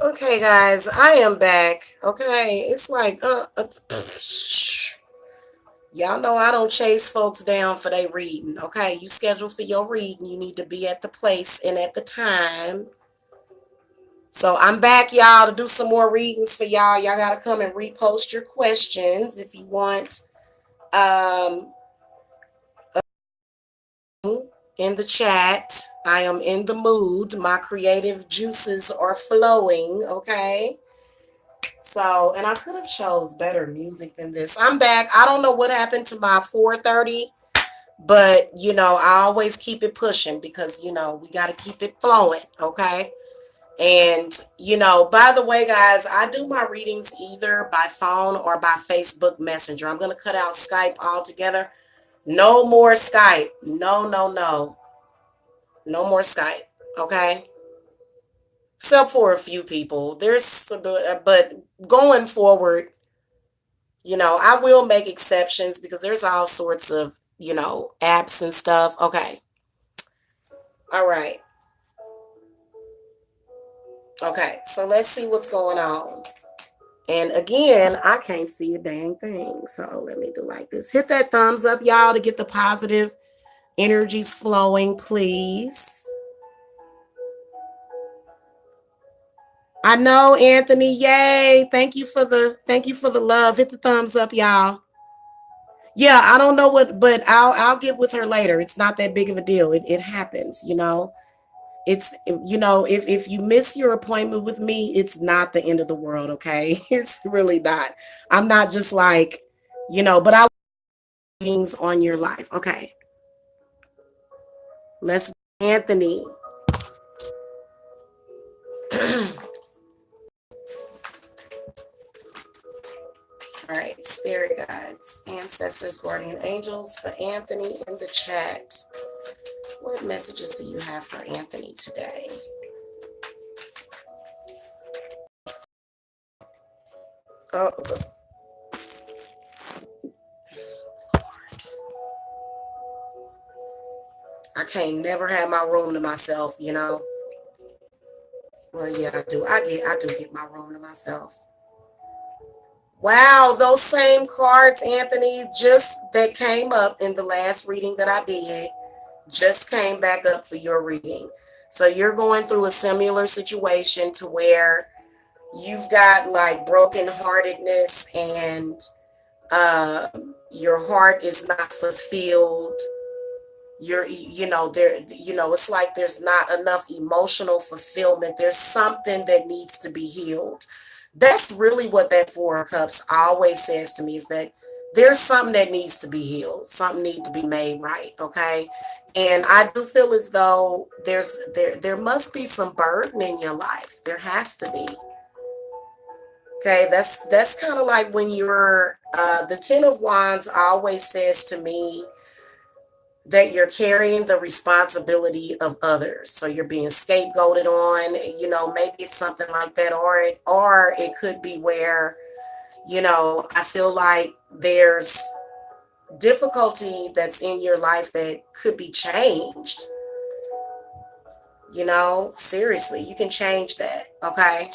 Okay, guys, I am back. Okay, it's like, y'all know I don't chase folks down for their reading. Okay, you schedule for your reading, you need to be at the place and at the time. So I'm back, y'all, to do some more readings for y'all. Y'all gotta come and repost your questions if you want. Um, in the chat, I am in the mood. My creative juices are flowing. Okay. So, and I could have chose better music than this. I'm back. I don't know what happened to my 4:30, but I always keep it pushing because we got to keep it flowing, okay? And by the way, guys, I do my readings either by phone or by Facebook Messenger. I'm going to cut out Skype altogether. No more Skype. No, no, no. No more Skype, okay? Except for a few people. But going forward, I will make exceptions because there's all sorts of, apps and stuff. Okay. All right. Okay. So let's see what's going on. And again, I can't see a dang thing. So let me do like this. Hit that thumbs up, y'all, to get the positive energies flowing, please. I know, Anthony. Yay. Thank you for the love. Hit the thumbs up, y'all. Yeah, I don't know what, but I'll get with her later. It's not that big of a deal. It happens. It's if you miss your appointment with me, it's not the end of the world, okay? It's really not. I'm not just like, but I things on your life. Okay. Let's Anthony. All right, spirit guides, ancestors, guardian angels for Anthony in the chat. What messages do you have for Anthony today? Oh, I can't never have my room to myself. Well, yeah, I do. I do get my room to myself. Wow, those same cards, Anthony, just that came up in the last reading that I did, just came back up for your reading. So you're going through a similar situation to where you've got like brokenheartedness and uh, your heart is not fulfilled. It's like there's not enough emotional fulfillment. There's something that needs to be healed. That's really what that Four of Cups always says to me, is that there's something that needs to be healed. Something needs to be made right. Okay. And I do feel as though there must be some burden in your life. There has to be. Okay, that's kind of like when you're the Ten of Wands always says to me that you're carrying the responsibility of others. So you're being scapegoated on, maybe it's something like that, or it could be where, I feel like there's difficulty that's in your life that could be changed. Seriously, you can change that. Okay.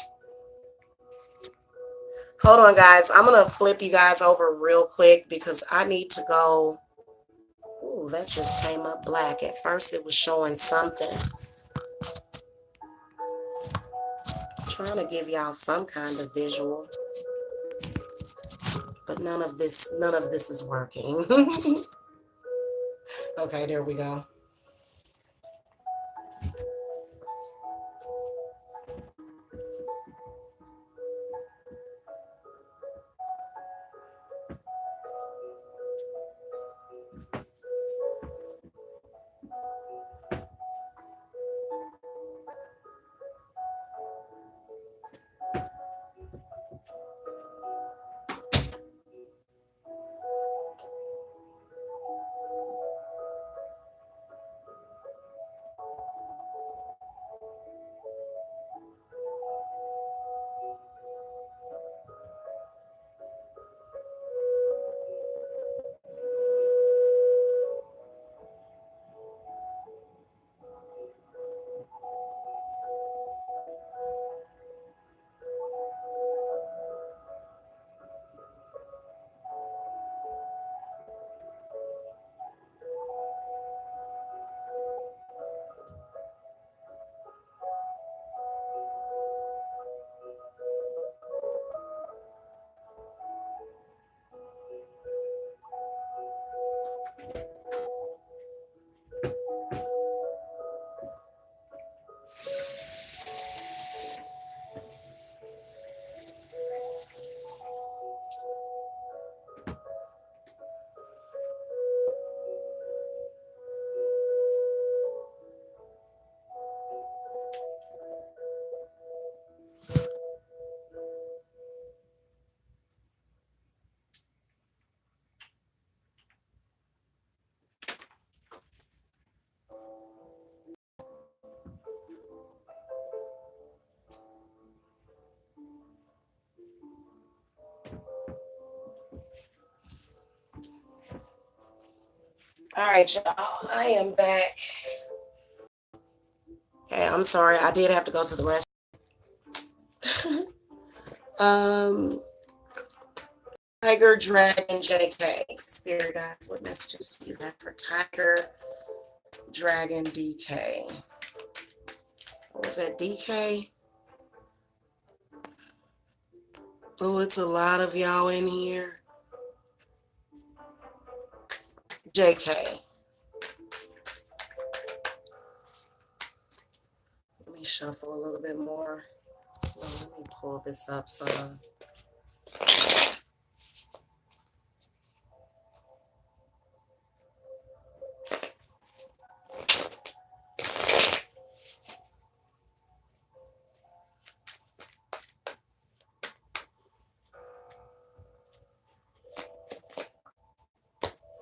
Hold on, guys. I'm going to flip you guys over real quick because I need to go. Ooh, that just came up black. At first it was showing something. Trying to give y'all some kind of visual, but none of this is working. Okay, there we go. All right, y'all. I am back. Okay, I'm sorry. I did have to go to the restroom. Tiger, Dragon, JK. Spirit guides, what messages do you have for Tiger, Dragon, DK? What was that, DK? Oh, it's a lot of y'all in here. JK. Let me shuffle a little bit more. Well, let me pull this up some.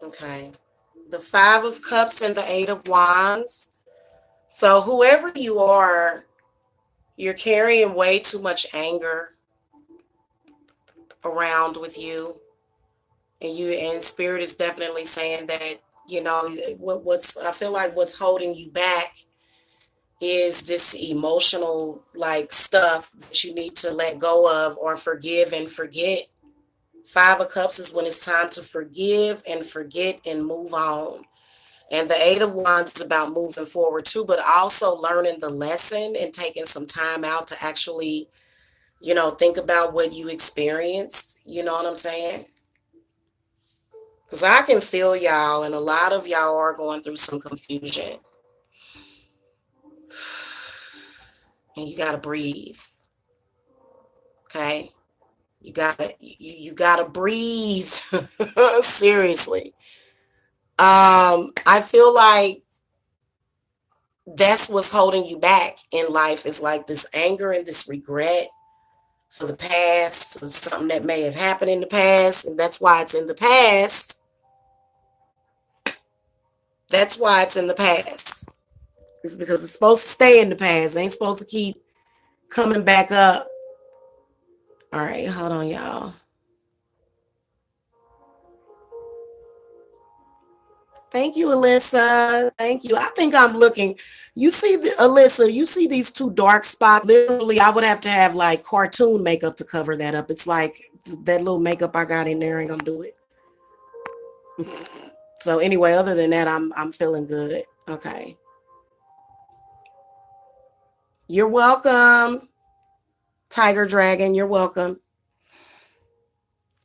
Okay. The Five of Cups and the Eight of Wands. So whoever you are, you're carrying way too much anger around with you. And spirit is definitely saying that, what's I feel like what's holding you back is this emotional like stuff that you need to let go of or forgive and forget. Five of Cups is when it's time to forgive and forget and move on. And the Eight of Wands is about moving forward too, but also learning the lesson and taking some time out to actually, think about what you experienced. You know what I'm saying? Because I can feel y'all, and a lot of y'all are going through some confusion. And you got to breathe. Okay? You gotta breathe. Seriously. I feel like that's what's holding you back in life is like this anger and this regret for the past, or something that may have happened in the past, and that's why it's in the past. That's why it's in the past. It's because it's supposed to stay in the past. It ain't supposed to keep coming back up. All right, hold on, y'all. Thank you, Alyssa. Thank you. I think I'm looking. You see, Alyssa, you see these two dark spots. Literally, I would have to have like cartoon makeup to cover that up. It's like that little makeup I got in there ain't gonna do it. So anyway, other than that, I'm feeling good. Okay. You're welcome, Tiger Dragon. You're welcome.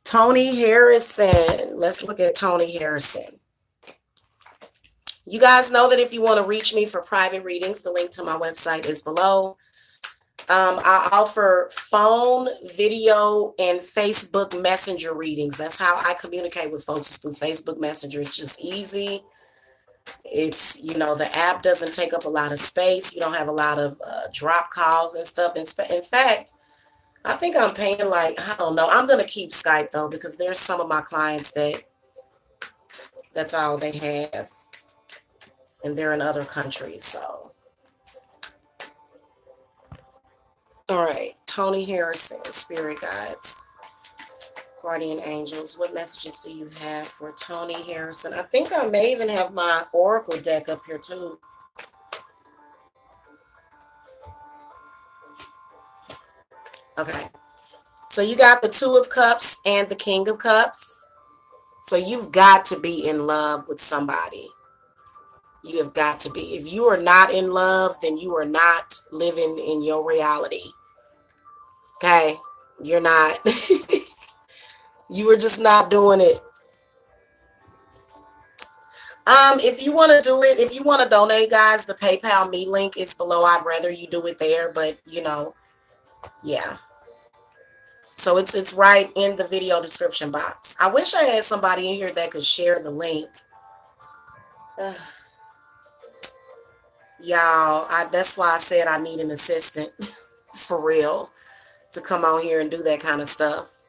Tony Harrison. Let's look at Tony Harrison. You guys know that if you want to reach me for private readings, the link to my website is below. I offer phone, video, and Facebook Messenger readings. That's how I communicate with folks through Facebook Messenger. It's just easy. It's, the app doesn't take up a lot of space. You don't have a lot of drop calls and stuff. In fact, I think I'm paying I don't know. I'm going to keep Skype though, because there's some of my clients that's all they have. And they're in other countries, so. All right, Tony Harrison, Spirit Guides, Guardian Angels. What messages do you have for Tony Harrison? I think I may even have my Oracle deck up here too. Okay, so you got the Two of Cups and the King of Cups. So you've got to be in love with somebody. You have got to be. If you are not in love, then you are not living in your reality. Okay? You're not. You are just not doing it. If you want to do it, if you want to donate, guys, the PayPal me link is below. I'd rather you do it there, but yeah. So it's right in the video description box. I wish I had somebody in here that could share the link. Y'all, that's why I said I need an assistant for real to come on here and do that kind of stuff.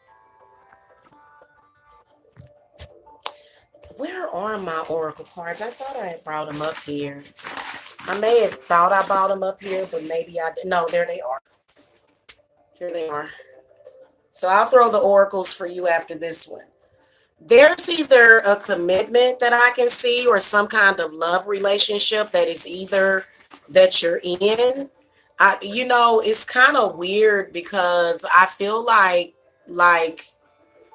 Where are my Oracle cards? I thought I had brought them up here. I may have thought I brought them up here, but maybe I didn't. No, there they are. Here they are. So I'll throw the oracles for you after this one. There's either a commitment that I can see or some kind of love relationship that is either that you're in. It's kind of weird because I feel like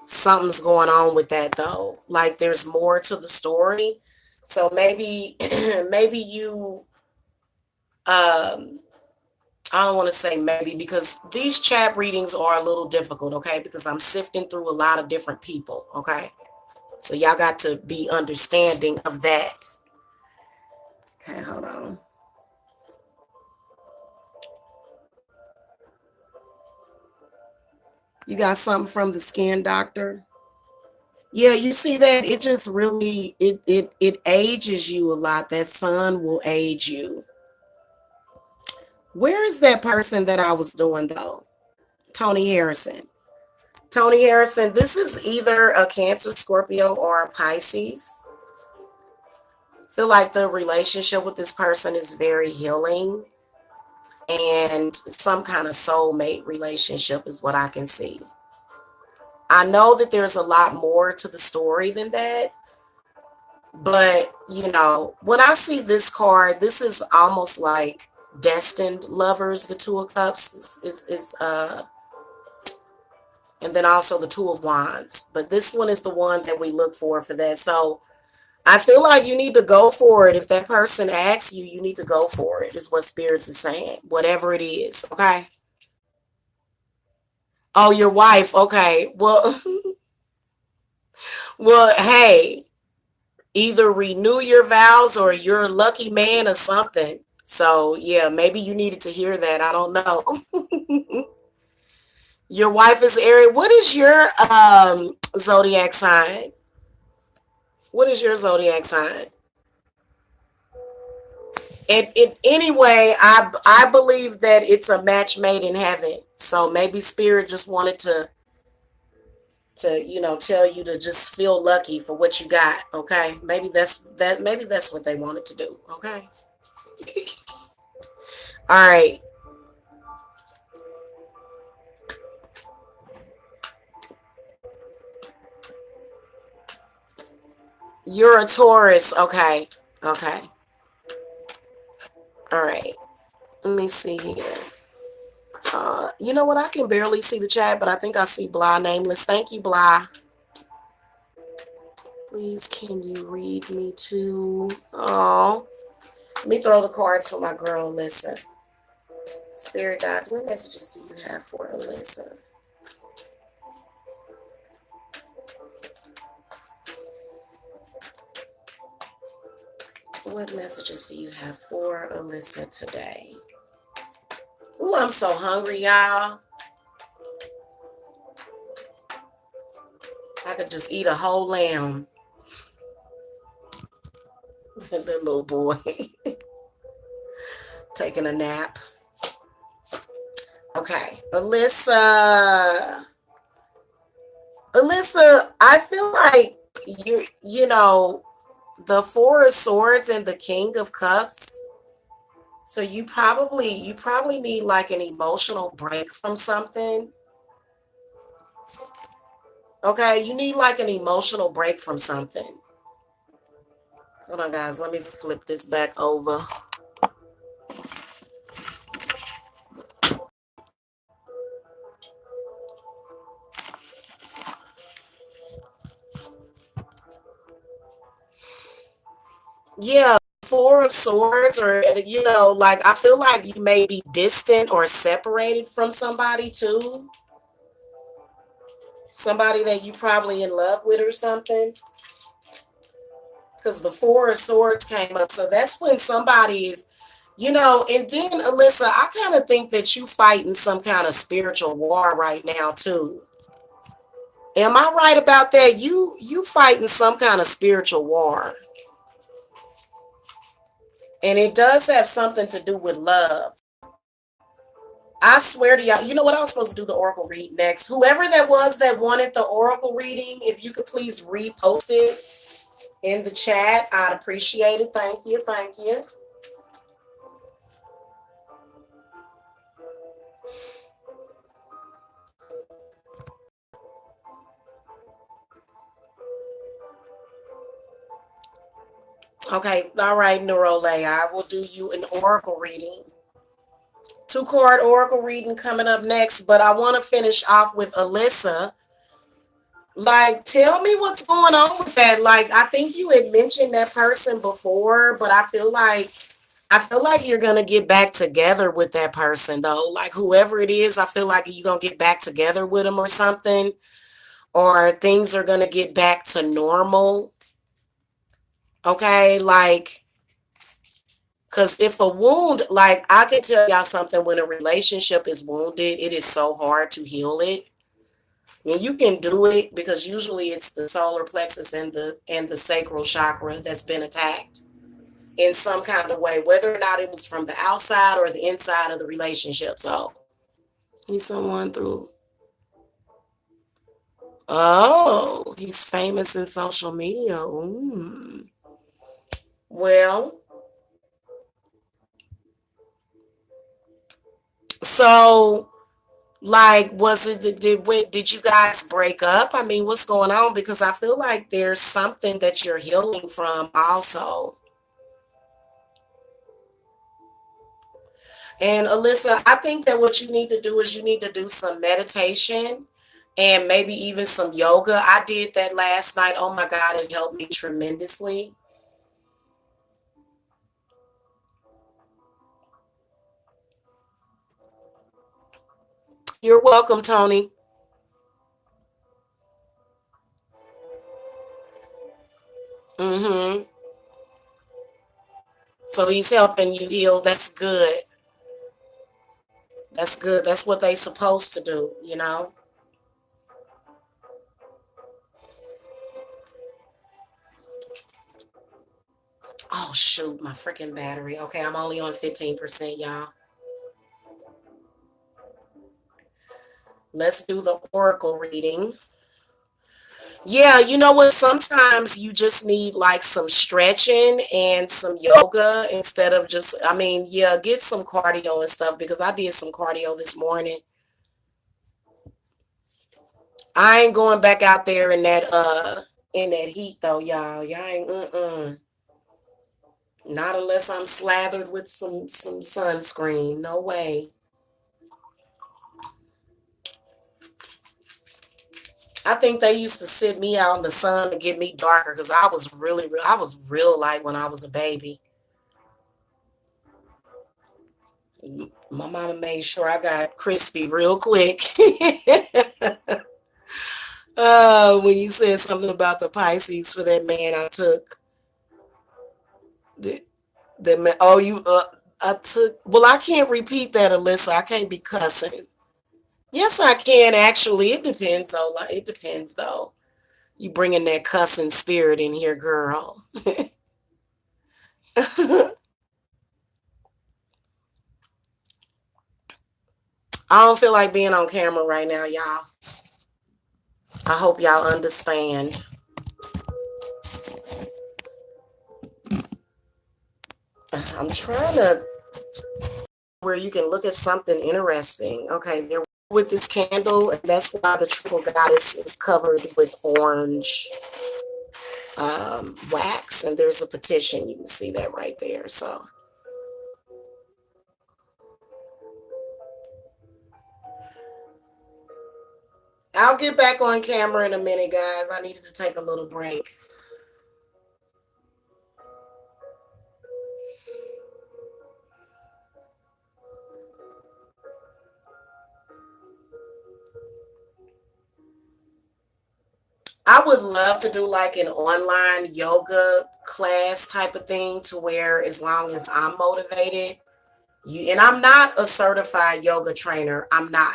something's going on with that though. Like there's more to the story. So maybe maybe you I don't want to say maybe because these chat readings are a little difficult, okay? Because I'm sifting through a lot of different people, okay? So y'all got to be understanding of that. Okay, hold on. You got something from the skin doctor? Yeah, you see that? It just really it ages you a lot. That sun will age you. Where is that person that I was doing though? Tony Harrison. Tony Harrison, this is either a Cancer, Scorpio, or a Pisces. Feel like the relationship with this person is very healing and some kind of soulmate relationship is what I can see. I know that there's a lot more to the story than that, but when I see this card, this is almost like destined lovers. The Two of Cups is and then also the Two of Wands. But this one is the one that we look for that. So I feel like you need to go for it. If that person asks you, you need to go for it, is what Spirits is saying. Whatever it is. Okay. Oh, your wife. Okay. Well, well, hey, either renew your vows or you're a lucky man or something. So yeah, maybe you needed to hear that. I don't know. Your wife is Aries. What is your zodiac sign? What is your zodiac sign? Anyway, I believe that it's a match made in heaven. So maybe Spirit just wanted to tell you to just feel lucky for what you got. Okay, maybe that's what they wanted to do. Okay, all right. You're a Taurus. Okay, okay, all right. Let me see here. You know what? I can barely see the chat, but I think I see Blah Nameless. Thank you, Blah. Please, can you read me too? Oh, let me throw the cards for my girl, Alyssa. Spirit guides, what messages do you have for Alyssa? What messages do you have for Alyssa today? Ooh, I'm so hungry, y'all. I could just eat a whole lamb. The little boy taking a nap. Okay, Alyssa. Alyssa, I feel like the Four of Swords and the King of Cups. So you probably need like an emotional break from something. Okay, you need like an emotional break from something. Hold on, guys. Let me flip this back over. Yeah, Four of Swords, or like I feel like you may be distant or separated from somebody too. Somebody that you probably in love with or something. Because the Four of Swords came up. So that's when somebody is, and then Alyssa, I kind of think that you fighting some kind of spiritual war right now too. Am I right about that? You fighting some kind of spiritual war. And it does have something to do with love. I swear to y'all, you know what? I was supposed to do the oracle read next. Whoever that was that wanted the oracle reading, if you could please repost it in the chat, I'd appreciate it. Thank you. Thank you. Okay, all right, Neroli. I will do you an oracle reading. Two card oracle reading coming up next, but I want to finish off with Alyssa. Like, tell me what's going on with that. Like, I think you had mentioned that person before, but I feel like you're gonna get back together with that person though. Like whoever it is, I feel like you're gonna get back together with them or something, or things are gonna get back to normal. Okay, like, because if a wound, like I can tell y'all something, when a relationship is wounded, it is so hard to heal it. And you can do it because usually it's the solar plexus and the sacral chakra that's been attacked in some kind of way, whether or not it was from the outside or the inside of the relationship. So he's someone through. Oh, he's famous in social media. Well, so like, was it did you guys break up? I mean, what's going on? Because I feel like there's something that you're healing from also. And Alyssa, I think that what you need to do is you need to do some meditation and maybe even some yoga. I did that last night. Oh my God, it helped me tremendously. You're welcome, Tony. Mm-hmm. So he's helping you heal. That's good. That's good. That's what they supposed to do, you know? Oh shoot, my freaking battery. Okay, I'm only on 15%, y'all. Let's do the oracle reading. Yeah, you know what? Sometimes you just need like some stretching and some yoga instead of just, I mean, yeah, get some cardio and stuff because I did some cardio this morning. I ain't going back out there in that heat though, y'all. Y'all ain't not unless I'm slathered with some sunscreen. No way. I think they used to sit me out in the sun to get me darker because I was really, I was real light when I was a baby. My mama made sure I got crispy real quick. When you said something about the Pisces for that man I took, the, the man, oh, I took, well, I can't repeat that, Alyssa. I can't be cussing. Yes, I can actually. It depends, though. Like, it depends, though. You bringing that cussing spirit in here, girl. I don't feel like being on camera right now, y'all. I hope y'all understand. I'm trying to where you can look at something interesting. Okay, there with this candle, and that's why the triple goddess is covered with orange wax, and there's a petition. You can see that right there. So I'll get back on camera in a minute, guys. I needed to take a little break. I would love to do like an online yoga class type of thing to where as long as I'm motivated, and I'm not a certified yoga trainer. I'm not.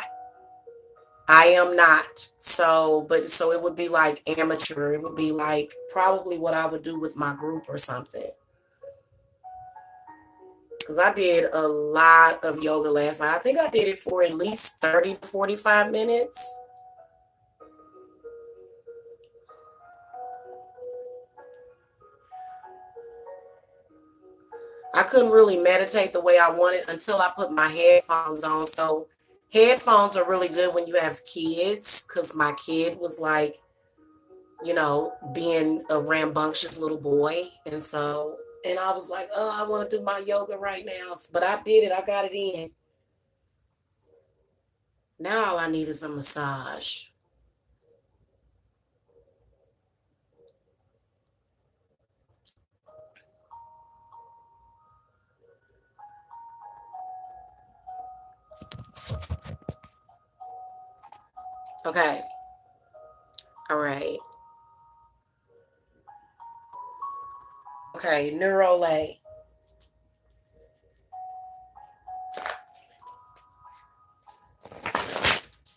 I am not. So, but so it would be like amateur. It would be like probably what I would do with my group or something. Because I did a lot of yoga last night. I think I did it for at least 30 to 45 minutes. I couldn't really meditate the way I wanted until I put my headphones on. So headphones are really good when you have kids because my kid was like, being a rambunctious little boy. And so And I was like, oh, I want to do my yoga right now. But I did it. I got it in. Now all I need is a massage. Okay. All right. Okay. Neroli.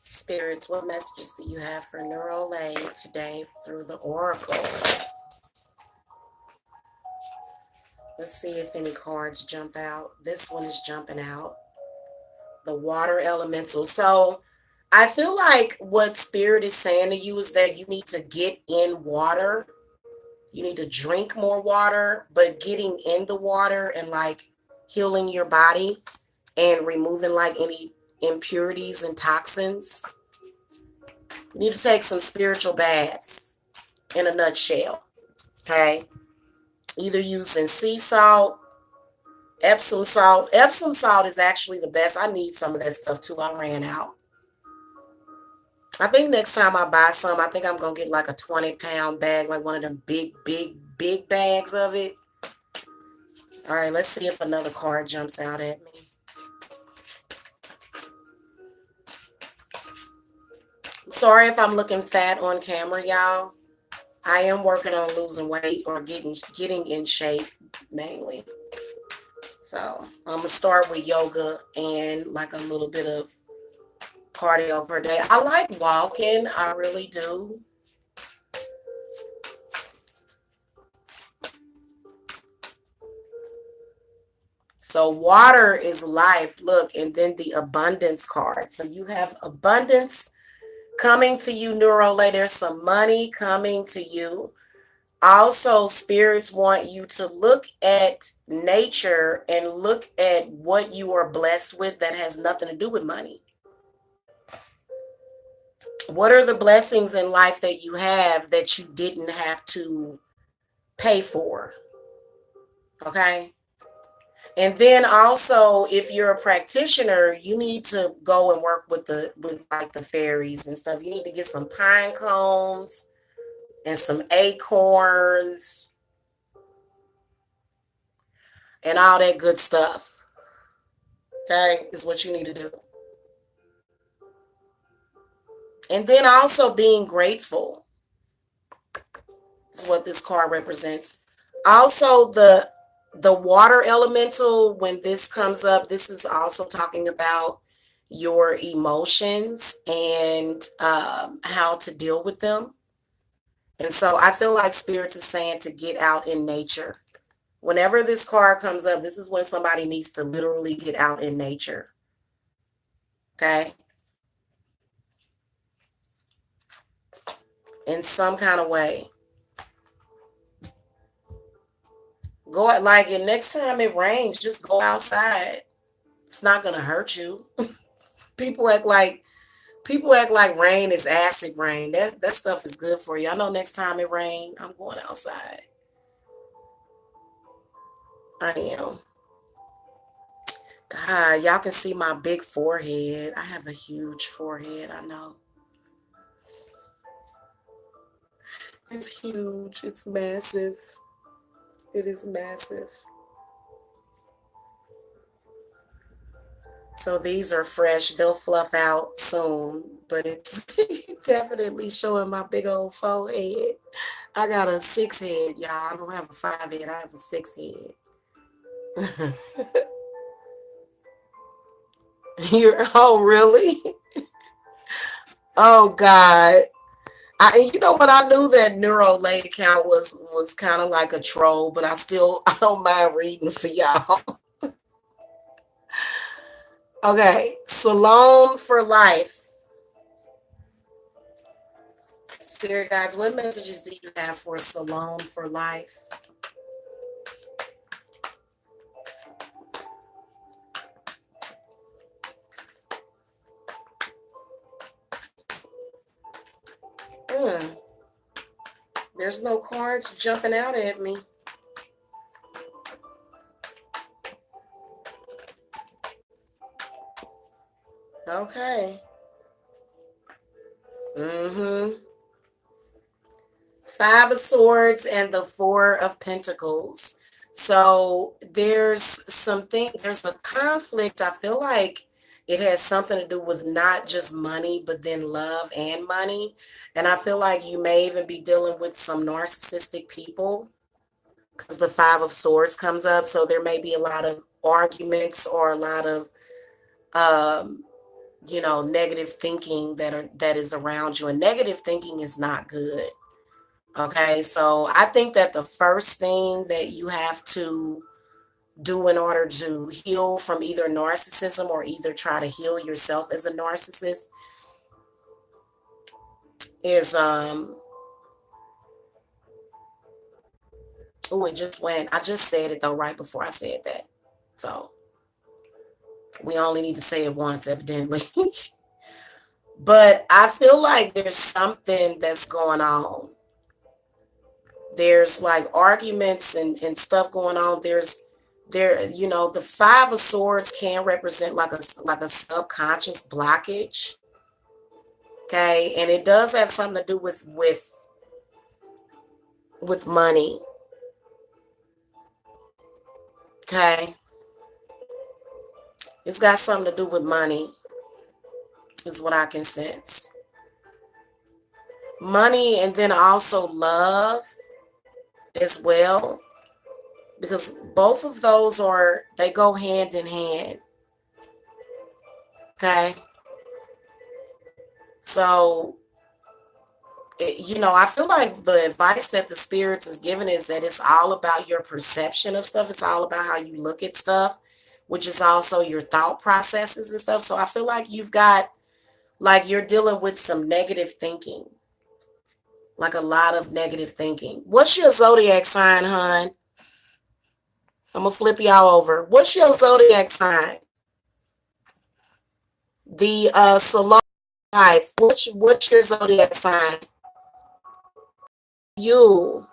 Spirits, what messages do you have for Neroli today through the Oracle? Let's see if any cards jump out. This one is jumping out. The water elemental. So I feel like what Spirit is saying to you is that you need to get in water. You need to drink more water, but getting in the water and like healing your body and removing like any impurities and toxins. You need to take some spiritual baths in a nutshell. Okay. Either using sea salt, Epsom salt. Epsom salt is actually the best. I need some of that stuff too. I ran out. I think next time I buy some, I think I'm going to get like a 20-pound bag, like one of them big bags of it. All right, let's see if another card jumps out at me. I'm sorry if I'm looking fat on camera, y'all. I am working on losing weight or getting in shape mainly. So I'm going to start with yoga and like a little bit of cardio per day. I like walking. I really do. So water is life. Look, and then the abundance card. So you have abundance coming to you, Neroli. There's some money coming to you. Also, spirits want you to look at nature and look at what you are blessed with that has nothing to do with money. What are the blessings in life that you have that you didn't have to pay for? Okay. And then also, if you're a practitioner, you need to go and work with like the fairies and stuff. You need to get some pine cones and some acorns and all that good stuff. Okay, is what you need to do. And then also being grateful is what this card represents. Also, the water elemental, when this comes up, this is also talking about your emotions and how to deal with them. And so I feel like Spirits is saying to get out in nature. Whenever this card comes up, this is when somebody needs to literally get out in nature. Okay? In some kind of way. Go out, like, and next time it rains, just go outside. It's not gonna hurt you. People act like rain is acid rain. That stuff is good for you. I know next time it rains, I'm going outside. I am. God, y'all can see my big forehead. I have a huge forehead, I know. It's huge. It's massive. It is massive. So these are fresh. They'll fluff out soon, but it's definitely showing my big old forehead. I got a 6 head, y'all. I don't have a 5 head. I have a 6 head. Oh, really? Oh, God. You know what? I knew that Neroli account was kind of like a troll, but I don't mind reading for y'all. Okay, Salon for Life. Spirit guides, what messages do you have for Salon for Life? There's no cards jumping out at me. Okay. Mm-hmm. Five of Swords and the Four of Pentacles. So there's a conflict. I feel like it has something to do with not just money, but then love and money. And I feel like you may even be dealing with some narcissistic people because the Five of Swords comes up. So there may be a lot of arguments or a lot of um, negative thinking that is around you. And negative thinking is not good. Okay, so I think that the first thing that you have to do in order to heal from either narcissism or either try to heal yourself as a narcissist is oh, it just went. I just said it though right before I said that. So we only need to say it once, evidently. But I feel like there's something that's going on. There's like arguments and stuff going on. The Five of Swords can represent like a subconscious blockage. Okay, and it does have something to do with money. Okay, it's got something to do with money, is what I can sense. Money, and then also love as well, because both of those they go hand in hand. Okay, so I feel like the advice that the spirits is giving is that it's all about your perception of stuff. It's all about how you look at stuff, which is also your thought processes and stuff. So I feel like you're dealing with some negative thinking, like a lot of negative thinking. What's your zodiac sign, hon? I'm gonna flip y'all over. What's your zodiac sign? The Salon life. What's your zodiac sign? You.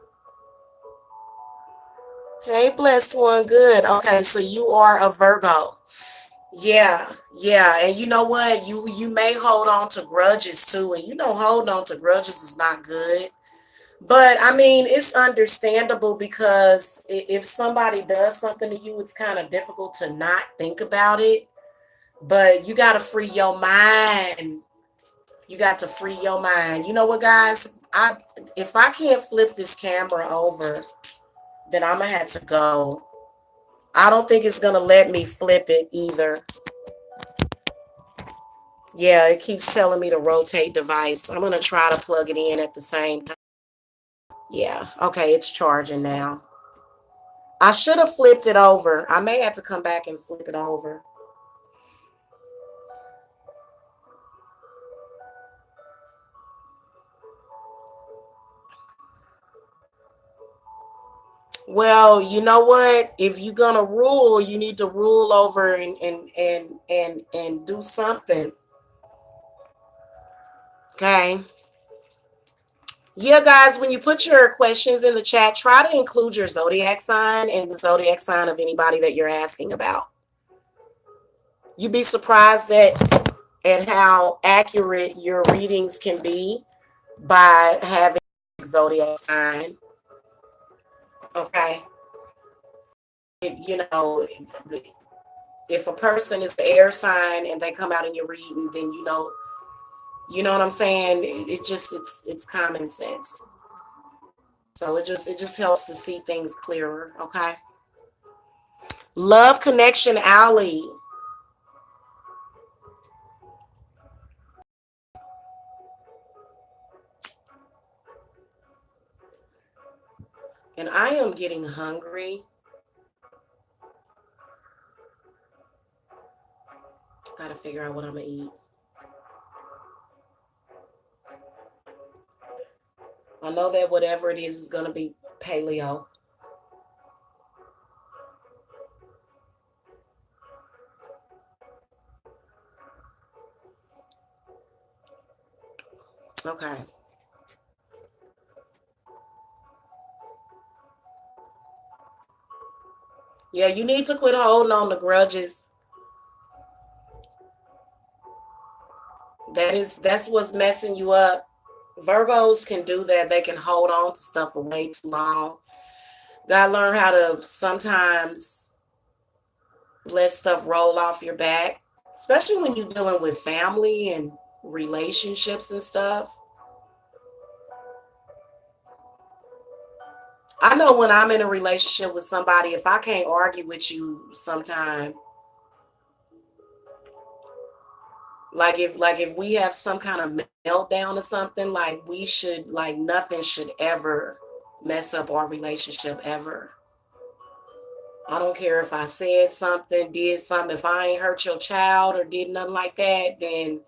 Hey, blessed one. Good. Okay, so you are a Virgo. Yeah, yeah. And you know what? You may hold on to grudges too. And holding on to grudges is not good. But I mean, it's understandable because if somebody does something to you, it's kind of difficult to not think about it. But you got to free your mind. You got to free your mind. You know what, guys? If I can't flip this camera over, then I'm gonna have to go. I don't think it's gonna let me flip it either. Yeah, it keeps telling me to rotate device. I'm gonna try to plug it in at the same time. Yeah, okay, it's charging now. I should have flipped it over. I may have to come back and flip it over. Well, you know what? If you're gonna rule, you need to rule over and do something. Okay. Yeah, guys, when you put your questions in the chat, try to include your zodiac sign and the zodiac sign of anybody that you're asking about. You'd be surprised at how accurate your readings can be by having a zodiac sign. Okay. You know, if a person is the air sign and they come out in your reading, then you know what I'm saying? It's common sense. So it just helps to see things clearer, okay? Love Connection Alley. And I am getting hungry. Gotta figure out what I'm gonna eat. I know that whatever it is gonna be paleo. Okay. Yeah, you need to quit holding on to grudges. That's what's messing you up. Virgos can do that. They can hold on to stuff for way too long. Gotta learn how to sometimes let stuff roll off your back, especially when you're dealing with family and relationships and stuff. I know when I'm in a relationship with somebody, if I can't argue with you sometime, like if we have some kind of meltdown or something, like we should like nothing should ever mess up our relationship ever. I don't care if I said something, did something. If I ain't hurt your child or did nothing like that, then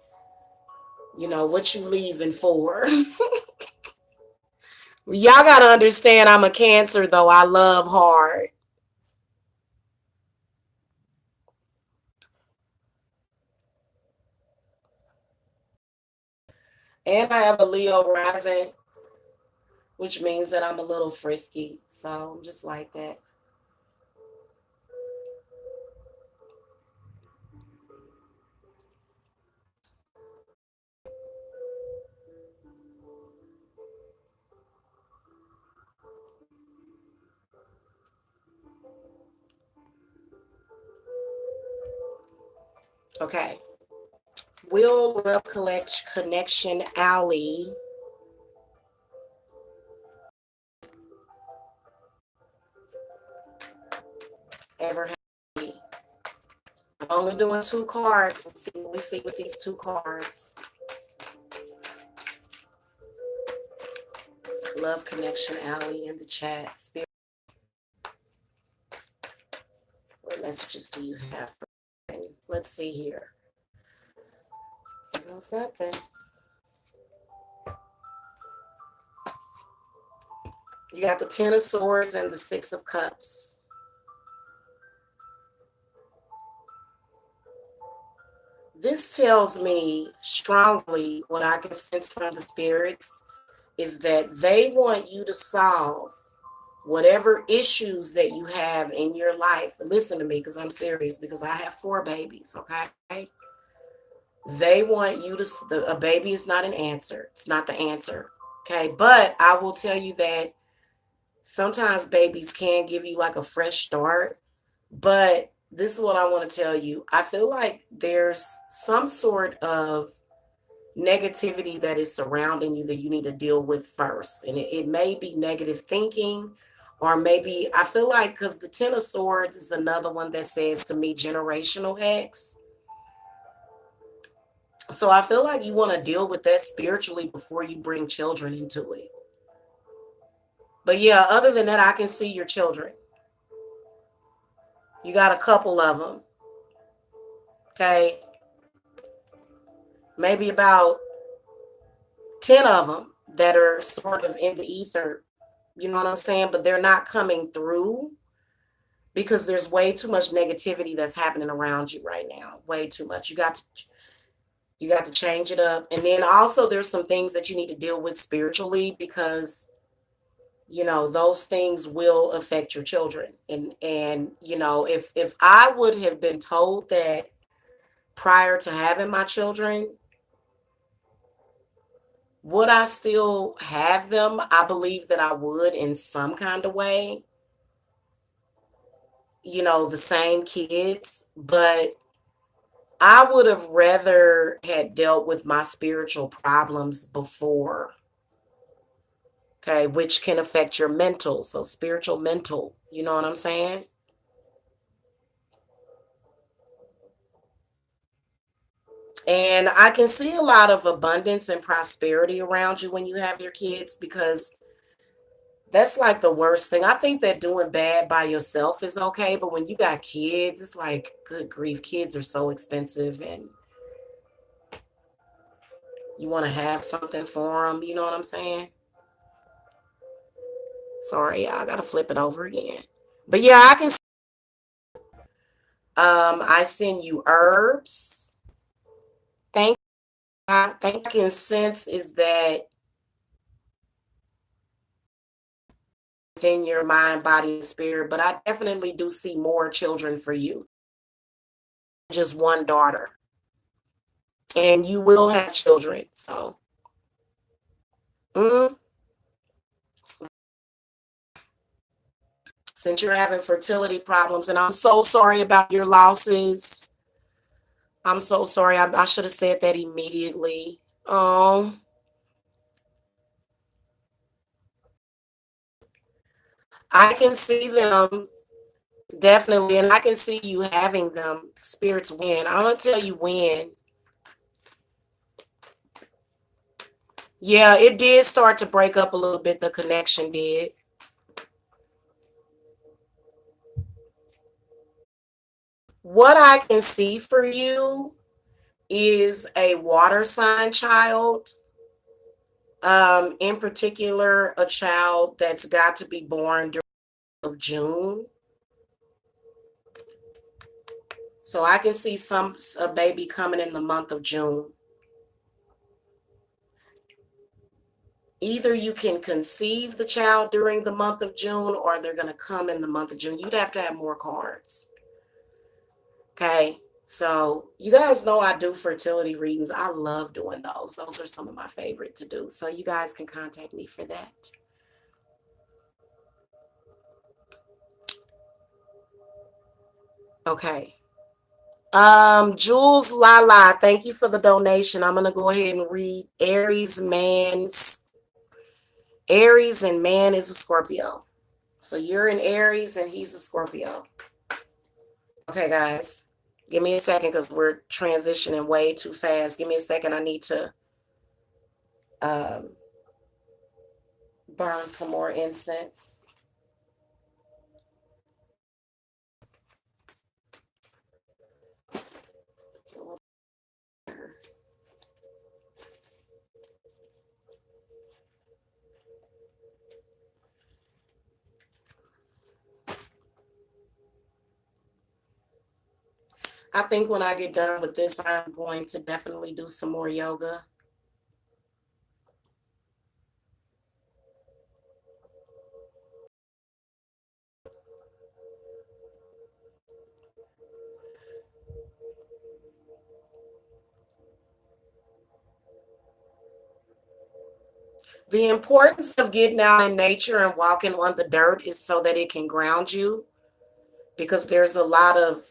what you leaving for? Y'all gotta understand I'm a Cancer though. I love hard. And I have a Leo rising, which means that I'm a little frisky. So I'm just like that. Okay. Will Love Collect Connection Alley ever have me? I'm only doing two cards. We'll see what we see with these two cards. Love Connection Alley in the chat. Spirit, what messages do you have for me? Let's see here. Here goes nothing. You got the Ten of Swords and the Six of Cups. This tells me strongly what I can sense from the spirits is that they want you to solve whatever issues that you have in your life. Listen to me because I'm serious because I have four babies, okay? They want you to, a baby is not an answer. It's not the answer, okay? But I will tell you that sometimes babies can give you like a fresh start, but this is what I want to tell you. I feel like there's some sort of negativity that is surrounding you that you need to deal with first. And it may be negative thinking, or maybe I feel like because the Ten of Swords is another one that says to me generational X. So I feel like you want to deal with that spiritually before you bring children into it. But yeah, other than that, I can see your children. You got a couple of them. Okay. Maybe about 10 of them that are sort of in the ether. You know what I'm saying? But they're not coming through because there's way too much negativity that's happening around you right now. Way too much. You got to change it up. And then also there's some things that you need to deal with spiritually because those things will affect your children. And if I would have been told that prior to having my children, would I still have them? I believe that I would in some kind of way, the same kids, but I would have rather had dealt with my spiritual problems before, okay, which can affect your mental. So spiritual, mental, you know what I'm saying? And I can see a lot of abundance and prosperity around you when you have your kids because that's like the worst thing. I think that doing bad by yourself is okay, but when you got kids, it's like, good grief, kids are so expensive and you want to have something for them. You know what I'm saying? Sorry, I got to flip it over again. But yeah, I can. I send you herbs. Thank I think I can sense is that within your mind, body, and spirit. But I definitely do see more children for you. Just one daughter. and you will have children. So, mm, since you're having fertility problems, and I'm so sorry about your losses. I'm so sorry. I should have said that immediately. Oh, I can see them definitely, and I can see you having them. Spirits win. I'm gonna tell you when. Yeah, it did start to break up a little bit. The connection did. What I can see for you is a water sign child. In particular, a child that's got to be born during of June. So I can see some a baby coming in the month of June. Either you can conceive the child during the month of June or they're going to come in the month of June. You'd have to have more cards. Okay. So you guys know I do fertility readings. I love doing those. Those are some of my favorite to do. So you guys can contact me for that. Okay. Jules Lala, thank you for the donation. I'm gonna go ahead and read Aries and man is a Scorpio. So you're in Aries and he's a Scorpio. Okay, guys. Give me a second because we're transitioning way too fast. Give me a second. I need to um, burn some more incense. I think when I get done with this, I'm going to definitely do some more yoga. The importance of getting out in nature and walking on the dirt is so that it can ground you because there's a lot of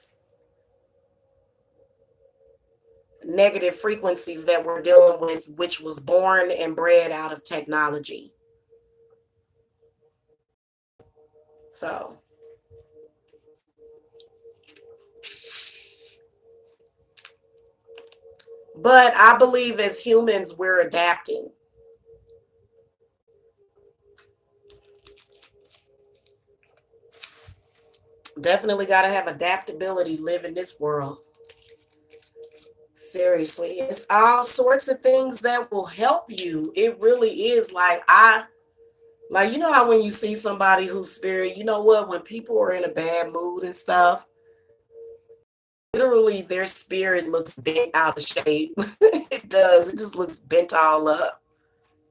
negative frequencies that we're dealing with, which was born and bred out of technology. So, but I believe as humans, we're adapting. Definitely got to have adaptability, live in this world. Seriously, it's all sorts of things that will help you. It really is like you know how when you see somebody who's spirit, you know what, when people are in a bad mood and stuff, literally their spirit looks bent out of shape. It does. It just looks bent all up,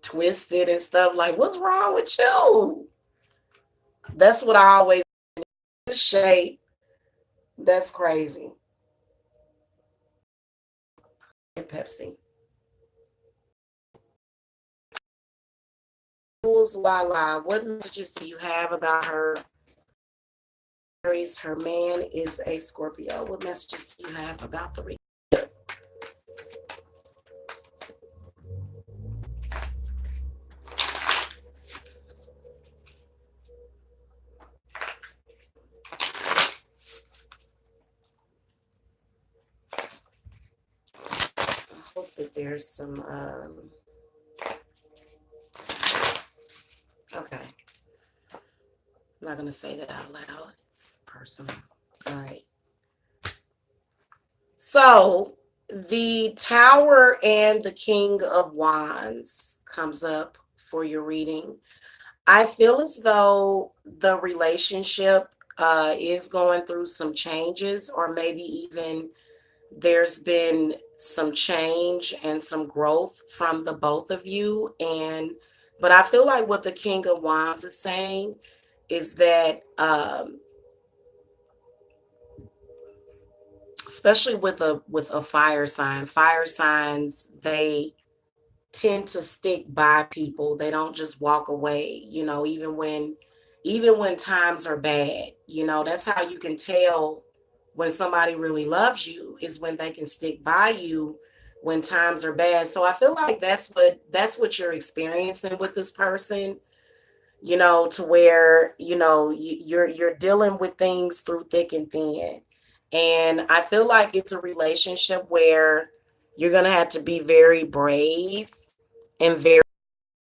twisted and stuff. Like, what's wrong with you? That's what I always shape. That's crazy. And Pepsi. Jules Lala, what messages do you have about her? Her man is a Scorpio. What messages do you have about the reading? I hope that there's some okay. I'm not gonna say that out loud. It's personal. All right. So the Tower and the King of Wands comes up for your reading. I feel as though the relationship is going through some changes, or maybe even there's been some change and some growth from the both of you. But I feel like what the King of Wands is saying is that especially with a fire sign. Fire signs, they tend to stick by people. They don't just walk away, even when times are bad. That's how you can tell when somebody really loves you, is when they can stick by you when times are bad. So I feel like that's what you're experiencing with this person, to where, you're dealing with things through thick and thin. And I feel like it's a relationship where you're going to have to be very brave and very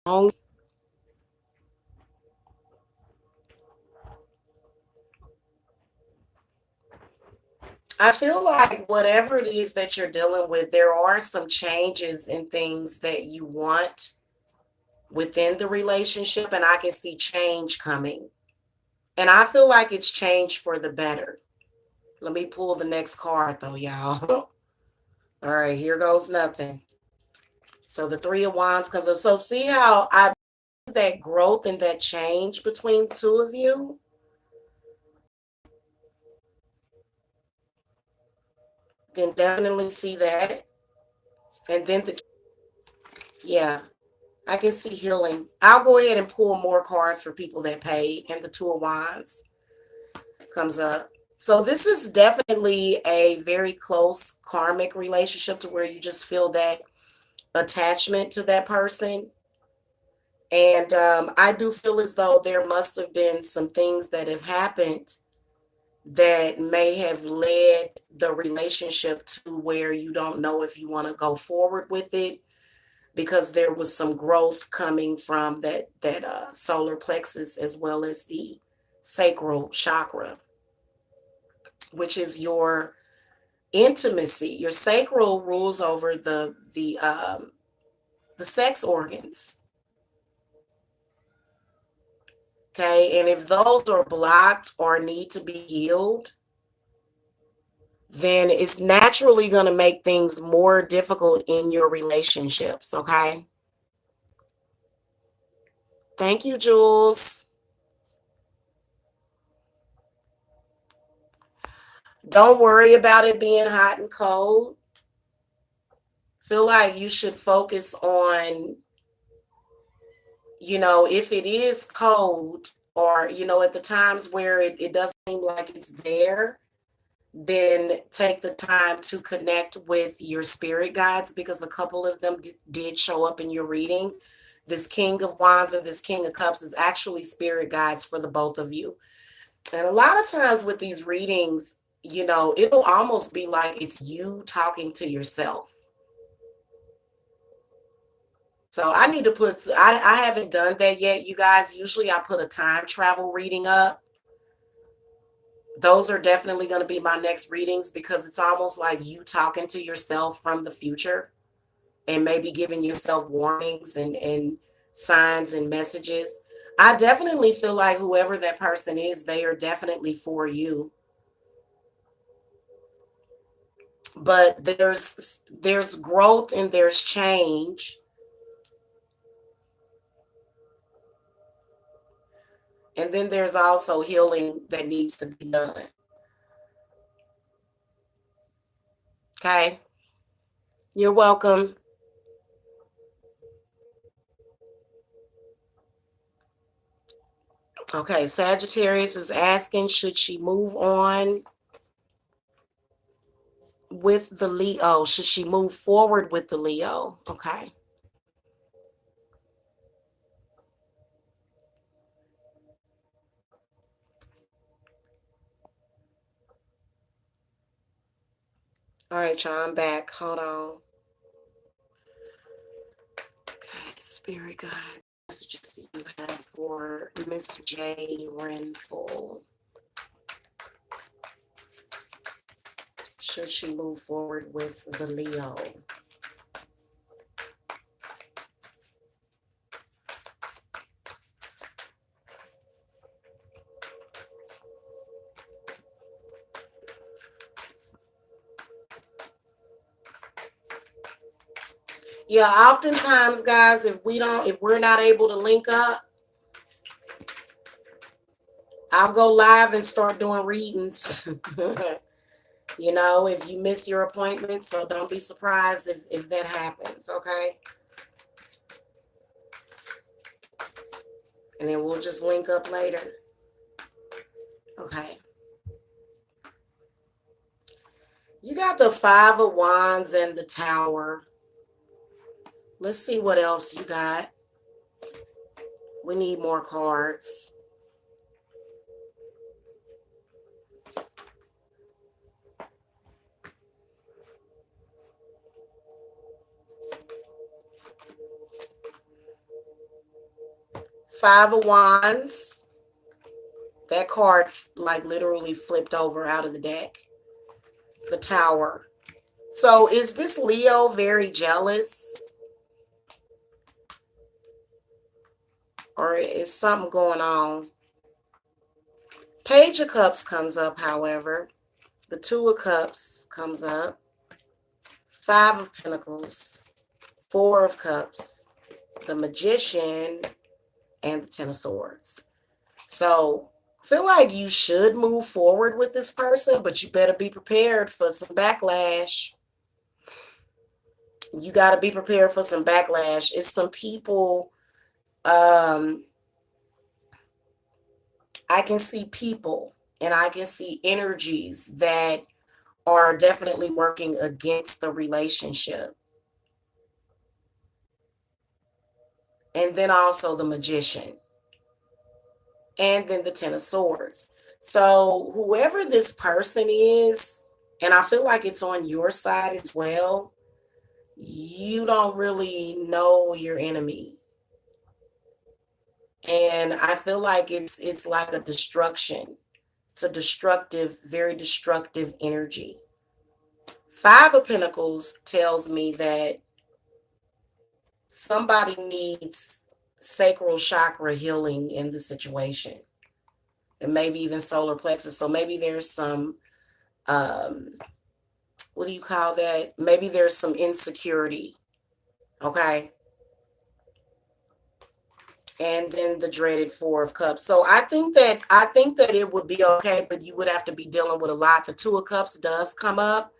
strong. I feel like whatever it is that you're dealing with, there are some changes in things that you want within the relationship, and I can see change coming. And I feel like it's change for the better. Let me pull the next card though, y'all. All right, here goes nothing. So the Three of Wands comes up. So see how I that growth and that change between the two of you? Can definitely see that. And then yeah, I can see healing. I'll go ahead and pull more cards for people that paid. And the Two of Wands comes up. So this is definitely a very close karmic relationship, to where you just feel that attachment to that person. And I do feel as though there must have been some things that have happened that may have led the relationship to where you don't know if you want to go forward with it, because there was some growth coming from that solar plexus, as well as the sacral chakra, which is your intimacy. Your sacral rules over the sex organs. Okay, and if those are blocked or need to be healed, then it's naturally going to make things more difficult in your relationships. Okay. Thank you, Jules. Don't worry about it being hot and cold. Feel like you should focus on, if it is cold, or, at the times where it doesn't seem like it's there, then take the time to connect with your spirit guides, because a couple of them did show up in your reading. This King of Wands and this King of Cups is actually spirit guides for the both of you. And a lot of times with these readings, it'll almost be like it's you talking to yourself. So I need to I haven't done that yet, you guys. Usually I put a time travel reading up. Those are definitely going to be my next readings, because it's almost like you talking to yourself from the future, and maybe giving yourself warnings and signs and messages. I definitely feel like whoever that person is, they are definitely for you. But there's growth and there's change. And then there's also healing that needs to be done. Okay. You're welcome. Okay, Sagittarius is asking, should she move on with the Leo? Should she move forward with the Leo? Okay. All right, y'all, I'm back. Hold on. Okay, Spirit Guide messages that you have for Miss J. Renville. Should she move forward with the Leo? Yeah, oftentimes, guys, if we're not able to link up, I'll go live and start doing readings. You know, if you miss your appointment, so don't be surprised if that happens, okay? And then we'll just link up later. Okay. You got the Five of Wands and the Tower. Let's see what else you got. We need more cards. Five of Wands. That card like literally flipped over out of the deck. The Tower. So is this Leo very jealous? Or is something going on? Page of Cups comes up, however. The Two of Cups comes up. Five of Pentacles. Four of Cups. The Magician. And the Ten of Swords. So I feel like you should move forward with this person, but you better be prepared for some backlash. You got to be prepared for some backlash. It's some people, I can see people and I can see energies that are definitely working against the relationship. And then also the Magician. And then the Ten of Swords. So whoever this person is, and I feel like it's on your side as well, you don't really know your enemy. And I feel like it's like a destruction. It's a destructive, very destructive energy. Five of Pentacles tells me that somebody needs sacral chakra healing in the situation. And maybe even solar plexus. So maybe there's some, what do you call that? Maybe there's some insecurity. Okay. And then the dreaded Four of Cups. So I think that it would be okay, but you would have to be dealing with a lot. The Two of Cups does come up,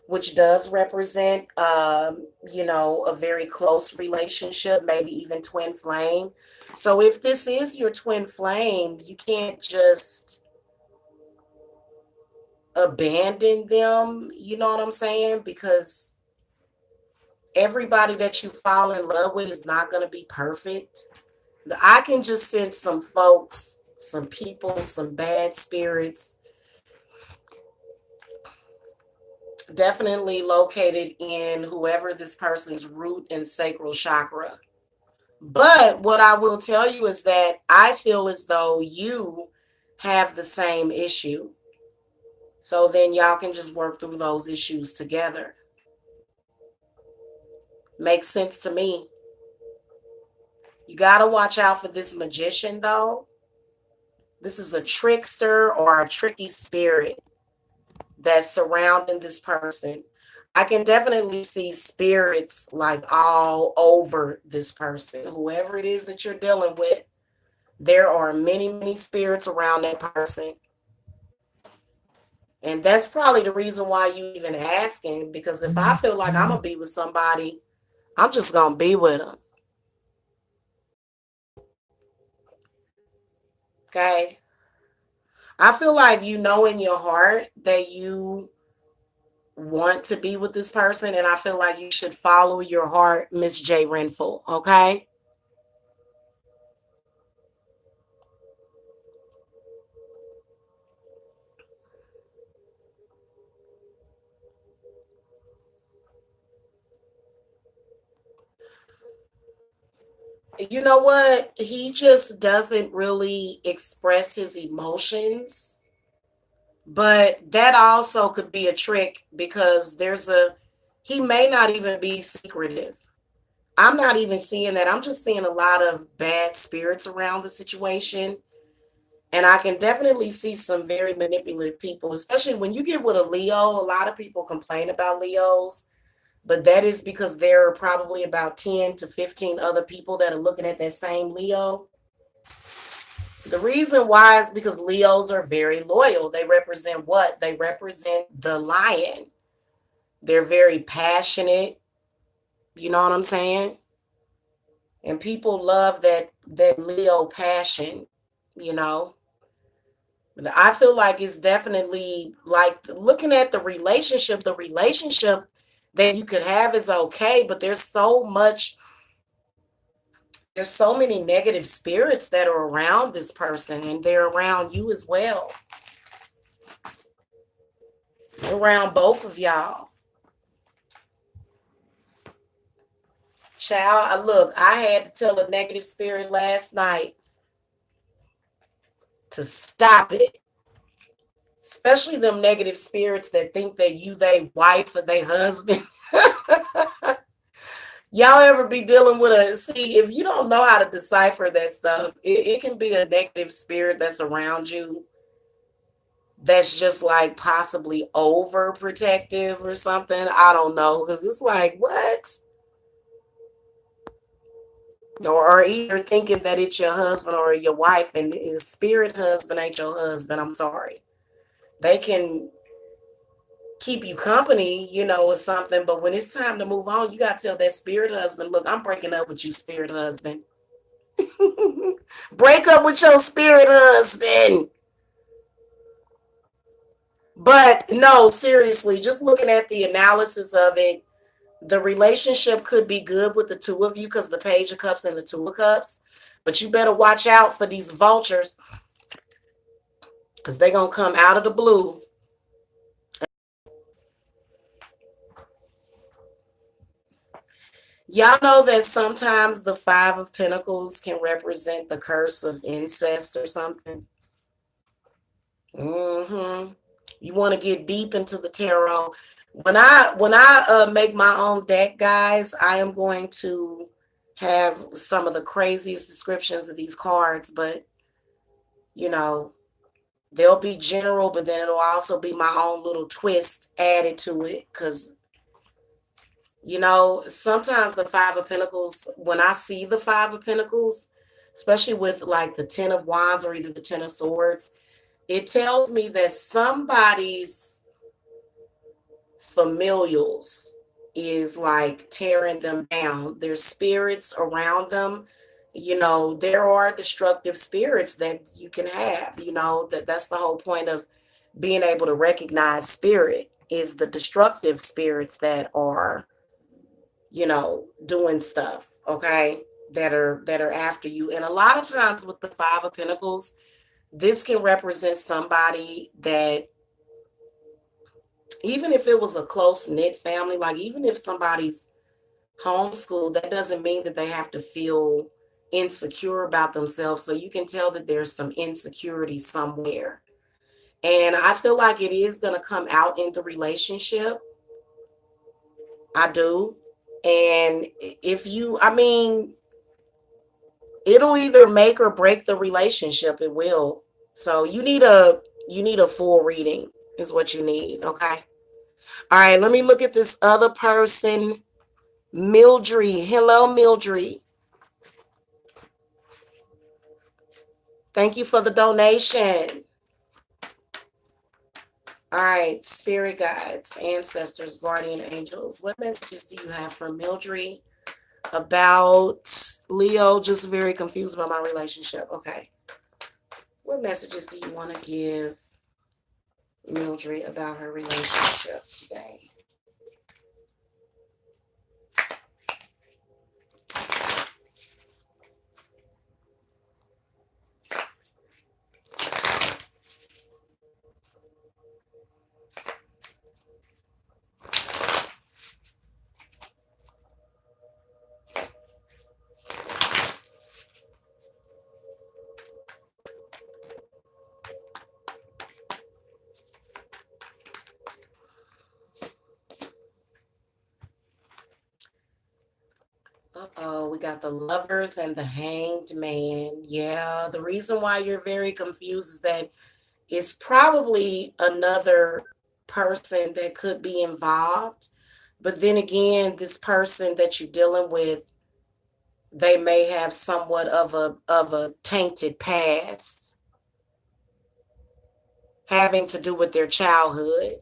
which does represent, a very close relationship, maybe even twin flame. So if this is your twin flame, you can't just abandon them. You know what I'm saying? Because everybody that you fall in love with is not going to be perfect. I can just sense some folks, some people, some bad spirits, definitely located in whoever this person's root and sacral chakra. But what I will tell you is that I feel as though you have the same issue. So then y'all can just work through those issues together. Makes sense to me. You got to watch out for this Magician, though. This is a trickster or a tricky spirit that's surrounding this person. I can definitely see spirits like all over this person. Whoever it is that you're dealing with, there are many, many spirits around that person. And that's probably the reason why you even asking, because if I feel like I'm going to be with somebody, I'm just going to be with them. Okay? I feel like you know in your heart that you want to be with this person, and I feel like you should follow your heart, Miss J. Renville, okay? You know what? He just doesn't really express his emotions, but that also could be a trick because he may not even be secretive. I'm not even seeing that. I'm just seeing a lot of bad spirits around the situation. And I can definitely see some very manipulative people, especially when you get with a Leo. A lot of people complain about Leos, but that is because there are probably about 10 to 15 other people that are looking at that same Leo. The reason why is because Leos are very loyal. They represent what? They represent the lion. They're very passionate. You know what I'm saying? And people love that Leo passion, you know. I feel like it's definitely like looking at the relationship that you could have is okay, but there's so many negative spirits that are around this person and they're around you as well. Around both of y'all. Child, look, I had to tell a negative spirit last night to stop it. Especially them negative spirits that think that they wife or they husband. Y'all ever be dealing with see, if you don't know how to decipher that stuff, it can be a negative spirit that's around you that's just like possibly overprotective or something. I don't know, because it's like, what? Or either thinking that it's your husband or your wife, and the spirit husband ain't your husband. I'm sorry. They can keep you company, or something, but when it's time to move on, you got to tell that spirit husband, look, I'm breaking up with you, spirit husband. Break up with your spirit husband. But no, seriously, just looking at the analysis of it, the relationship could be good with the two of you because the Page of Cups and the Two of Cups. But you better watch out for these vultures because they're going to come out of the blue. Y'all know that sometimes the Five of Pentacles can represent the curse of incest or something. You want to get deep into the tarot. When I make my own deck, guys, I am going to have some of the craziest descriptions of these cards, but they'll be general, but then it'll also be my own little twist added to it because sometimes the Five of Pentacles, when I see the Five of Pentacles, especially with like the Ten of Wands or either the Ten of Swords, it tells me that somebody's familials is like tearing them down. There's spirits around them. There are destructive spirits that you can have, that's the whole point of being able to recognize spirit is the destructive spirits that are, doing stuff, okay, that are after you. And a lot of times with the Five of Pentacles, this can represent somebody that even if it was a close-knit family, like even if somebody's homeschooled, that doesn't mean that they have to feel insecure about themselves. So you can tell that there's some insecurity somewhere. And I feel like it is going to come out in the relationship. I do. And it'll either make or break the relationship. It will. So you need a full reading is what you need. Okay. All right. Let me look at this other person. Mildred. Hello, Mildred. Thank you for the donation. All right. Spirit guides, ancestors, guardian angels. What messages do you have for Mildred about Leo? Just very confused about my relationship. Okay. What messages do you want to give Mildred about her relationship today? Uh-oh, we got the Lovers and the Hanged Man. Yeah, the reason why you're very confused is that it's probably another person that could be involved. But then again, this person that you're dealing with, they may have somewhat of a tainted past having to do with their childhood.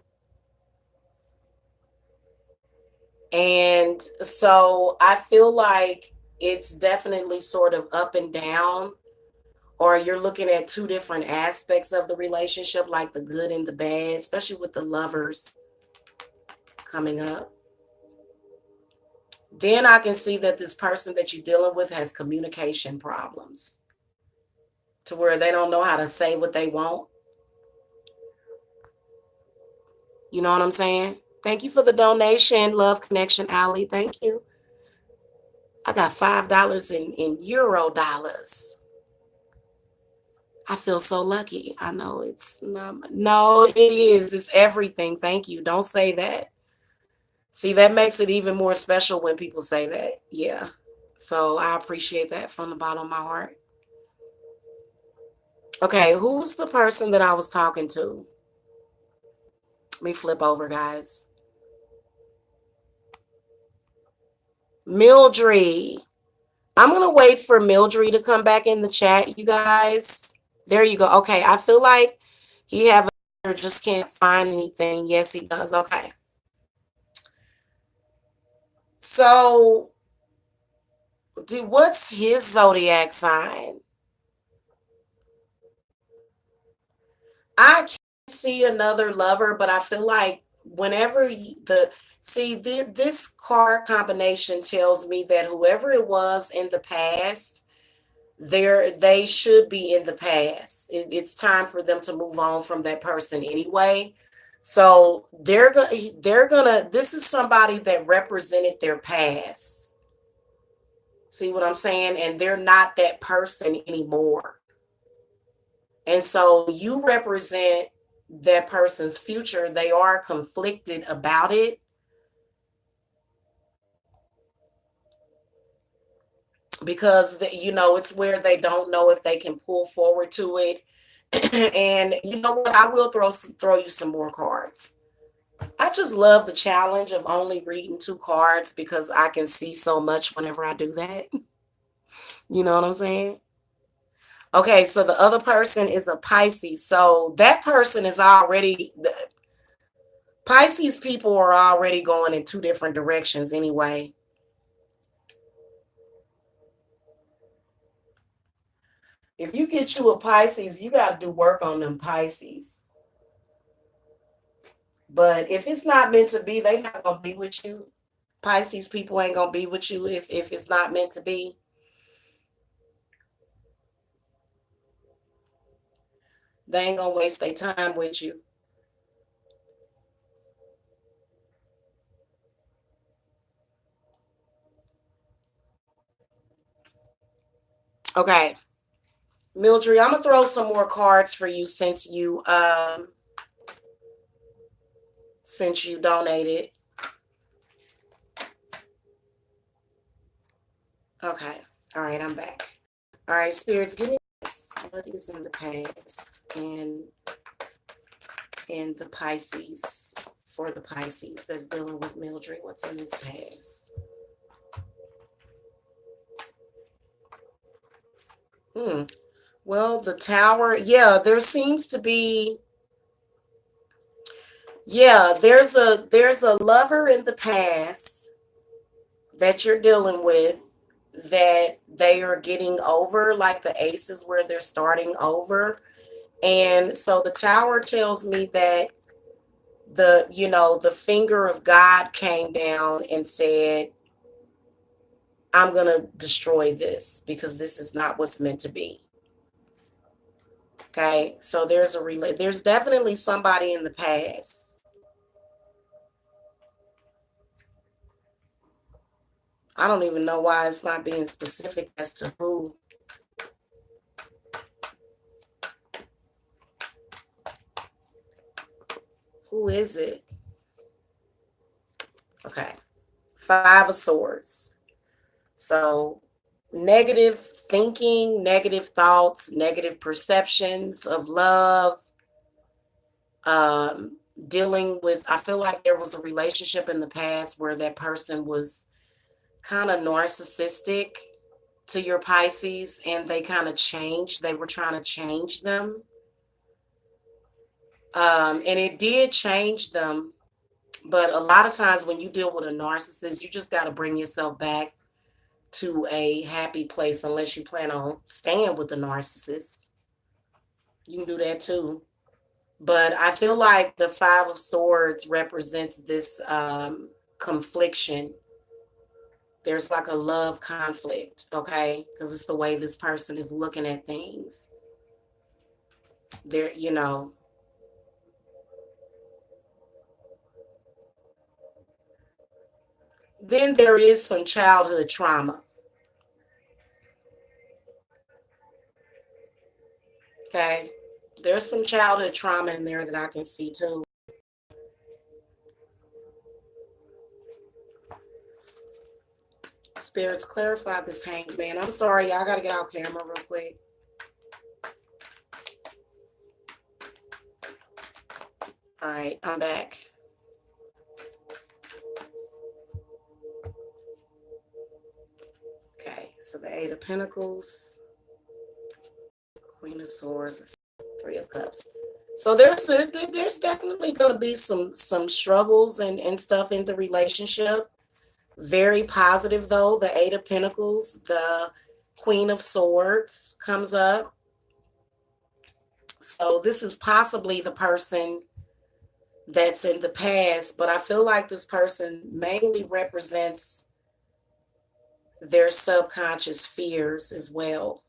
And so I feel like it's definitely sort of up and down, or you're looking at two different aspects of the relationship, like the good and the bad, especially with the lovers coming up. Then I can see that this person that you're dealing with has communication problems to where they don't know how to say what they want. You know what I'm saying? Thank you for the donation, Love Connection Alley. Thank you. I got $5 in Euro dollars. I feel so lucky. I know it's not, no, it is. It's everything. Thank you. Don't say that. See, that makes it even more special when people say that. Yeah. So I appreciate that from the bottom of my heart. Okay, who's the person that I was talking to? Let me flip over, guys. Mildred. I'm going to wait for Mildred to come back in the chat, you guys. There you go. Okay, I feel like he have a just can't find anything. Yes, he does. Okay. So, what's his zodiac sign? I can't see another lover, but I feel like whenever this card combination tells me that whoever it was in the past, they should be in the past. It's time for them to move on from that person anyway. So they're gonna this is somebody that represented their past. See what I'm saying? And they're not that person anymore. And so you represent that person's future. They are conflicted about it because it's where they don't know if they can pull forward to it. And you know what? I will throw you some more cards. I just love the challenge of only reading two cards because I can see so much whenever I do that. You know what I'm saying? Okay, so the other person is a Pisces. So that person is already Pisces people are already going in two different directions anyway. If you get you a Pisces, you got to do work on them Pisces. But if it's not meant to be, they're not going to be with you. Pisces people ain't going to be with you if it's not meant to be. They ain't going to waste their time with you. Okay. Mildred, I'm going to throw some more cards for you since you donated. Okay. All right, I'm back. All right, spirits, give me this. What is in the past and the Pisces, for the Pisces that's dealing with Mildred? What's in this past? Well, the Tower, yeah, there seems to be, yeah, there's a lover in the past that you're dealing with that they are getting over, like the aces where they're starting over. And so the Tower tells me that the finger of God came down and said, I'm going to destroy this because this is not what's meant to be. Okay, so there's definitely somebody in the past. I don't even know why it's not being specific as to who. Who is it? Okay, Five of Swords. So negative thinking, negative thoughts, negative perceptions of love, dealing with, I feel like there was a relationship in the past where that person was kind of narcissistic to your Pisces, and they kind of changed. They were trying to change them. And it did change them. But a lot of times when you deal with a narcissist, you just got to bring yourself back to a happy place unless you plan on staying with the narcissist. You can do that too. But I feel like the Five of Swords represents this confliction. There's like a love conflict, okay? Because it's the way this person is looking at things. There, you know. Then there is some childhood trauma. Okay. There's some childhood trauma in there that I can see too. Spirits, clarify this hanged man. I'm sorry, y'all gotta get off camera real quick. All right, I'm back. Okay, so the Eight of Pentacles, Queen of Swords, Three of Cups. So there's definitely going to be some struggles and stuff in the relationship. Very positive though. The Eight of Pentacles, the Queen of Swords comes up. So this is possibly the person that's in the past, but I feel like this person mainly represents their subconscious fears as well.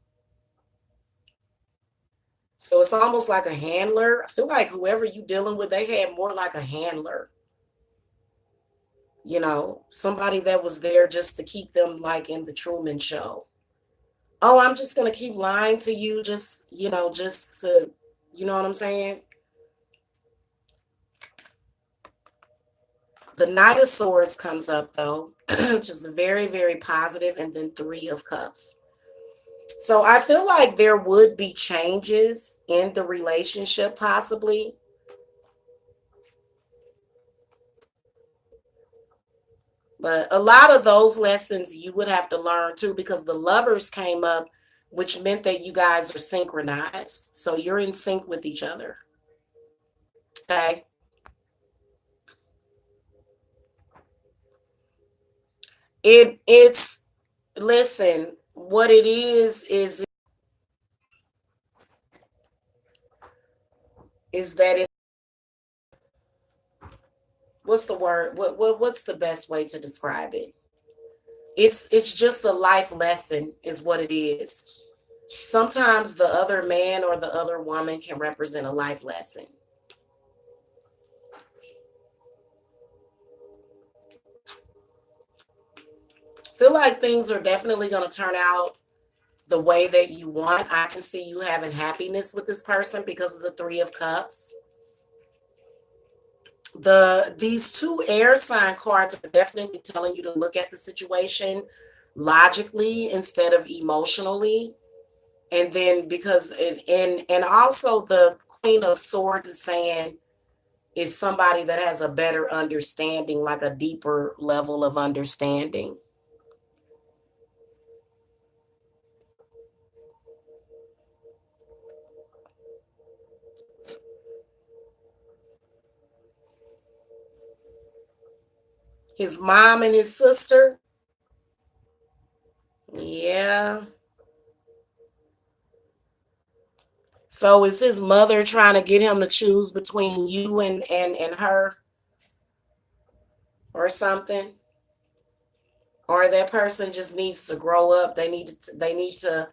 So it's almost like a handler. I feel like whoever you're dealing with, they had more like a handler. You know, somebody that was there just to keep them like in the Truman Show. Oh, I'm just going to keep lying to you just, just to, you know what I'm saying? The Knight of Swords comes up though, which is very, very positive, and then Three of Cups. So I feel like there would be changes in the relationship possibly. But a lot of those lessons you would have to learn too, because the Lovers came up, which meant that you guys are synchronized. So you're in sync with each other. Okay. It's listen, what it is that it, what's the word? What's the best way to describe it? It's just a life lesson is what it is. Sometimes the other man or the other woman can represent a life lesson. Feel like things are definitely going to turn out the way that you want. I can see you having happiness with this person because of the Three of Cups. These two air sign cards are definitely telling you to look at the situation logically instead of emotionally. And then because and also the Queen of Swords is saying is somebody that has a better understanding, like a deeper level of understanding. His mom and his sister. Yeah. So is his mother trying to get him to choose between you and her or something? Or that person just needs to grow up. They need to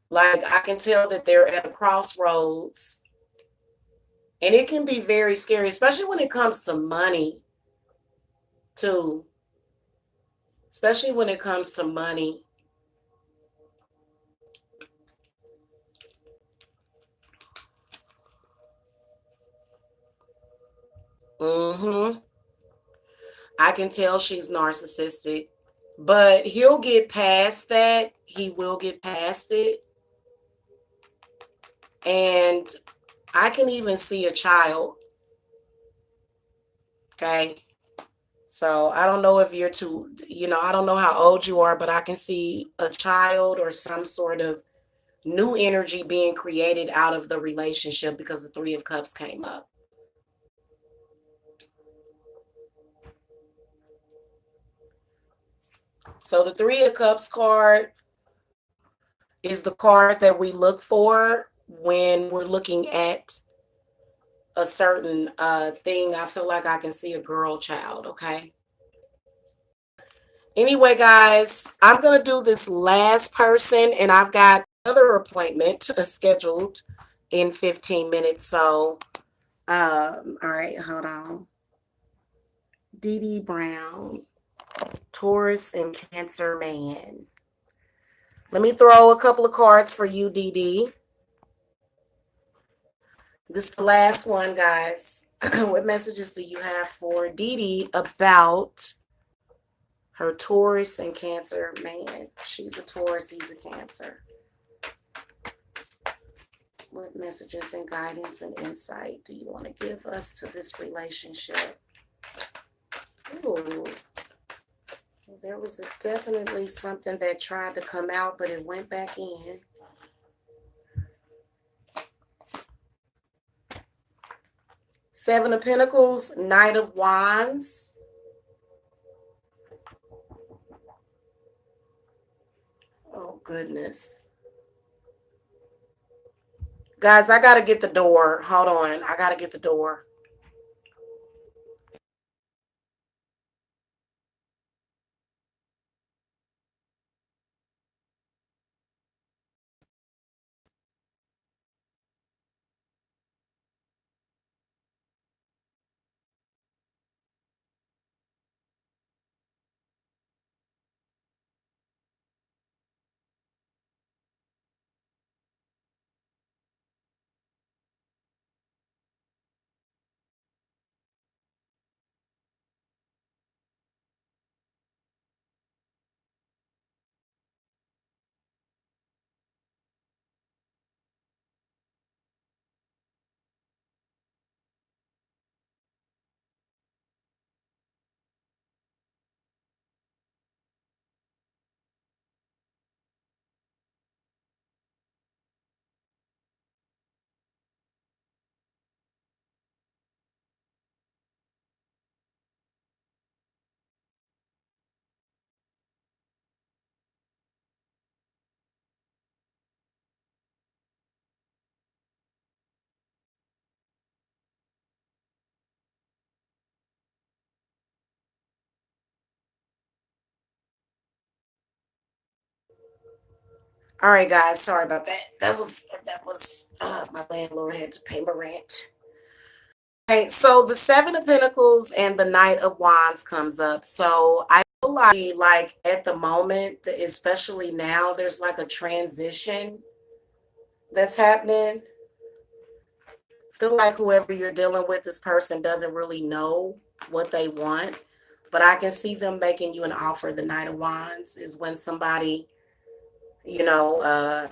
like, I can tell that they're at a crossroads. And it can be very scary, especially when it comes to money too. Especially when it comes to money. Mm-hmm. I can tell she's narcissistic, but he'll get past that. He will get past it. And I can even see a child. Okay. So I don't know if you're too, I don't know how old you are, but I can see a child or some sort of new energy being created out of the relationship because the Three of Cups came up. So the Three of Cups card is the card that we look for when we're looking at a certain thing. I feel like I can see a girl child, okay? Anyway, guys, I'm going to do this last person, and I've got another appointment scheduled in 15 minutes. So, all right, hold on. Dee Dee Brown, Taurus and Cancer man. Let me throw a couple of cards for you, Dee Dee. This is the last one, guys. What messages do you have for Dee Dee about her Taurus and Cancer man? She's a Taurus, he's a Cancer. What messages and guidance and insight do you want to give us to this relationship? Ooh, there was definitely something that tried to come out, but it went back in. Seven of Pentacles, Knight of Wands. Oh, goodness. Guys, I got to get the door. Hold on. I got to get the door. All right, guys. Sorry about that. That was my landlord had to pay my rent. Okay, so the Seven of Pentacles and the Knight of Wands comes up. So I feel like at the moment, especially now, there's like a transition that's happening. I feel like whoever you're dealing with, this person doesn't really know what they want, but I can see them making you an offer. The Knight of Wands is when somebody, you know,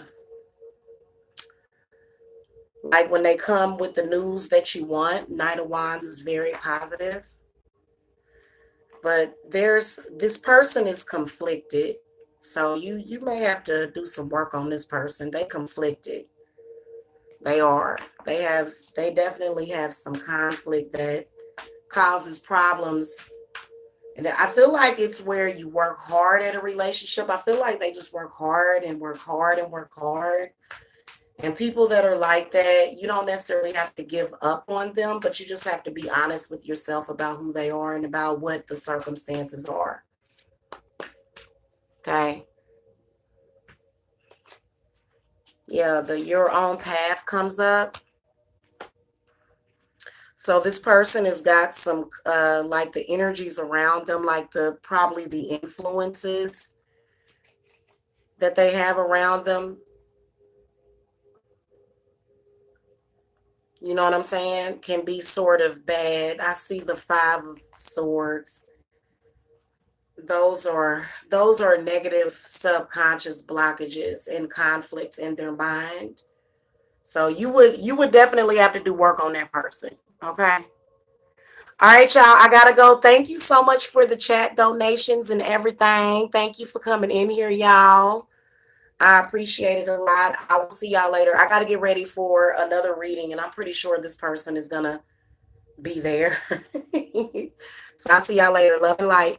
like when they come with the news that you want. Knight of Wands is very positive. But this person is conflicted. So you may have to do some work on this person. They conflicted. They are. They definitely have some conflict that causes problems. And I feel like it's where you work hard at a relationship. I feel like they just work hard and work hard and work hard. And people that are like that, you don't necessarily have to give up on them, but you just have to be honest with yourself about who they are and about what the circumstances are. Okay. Yeah, the your own path comes up. So this person has got some like the energies around them, like probably the influences that they have around them. You know what I'm saying? Can be sort of bad. I see the Five of Swords. Those are negative subconscious blockages and conflicts in their mind. So you would definitely have to do work on that person. Okay. All right, y'all. I gotta go. Thank you so much for the chat donations and everything. Thank you for coming in here, y'all. I appreciate it a lot. I will see y'all later. I gotta get ready for another reading, and I'm pretty sure this person is gonna be there. So I'll see y'all later. Love and light.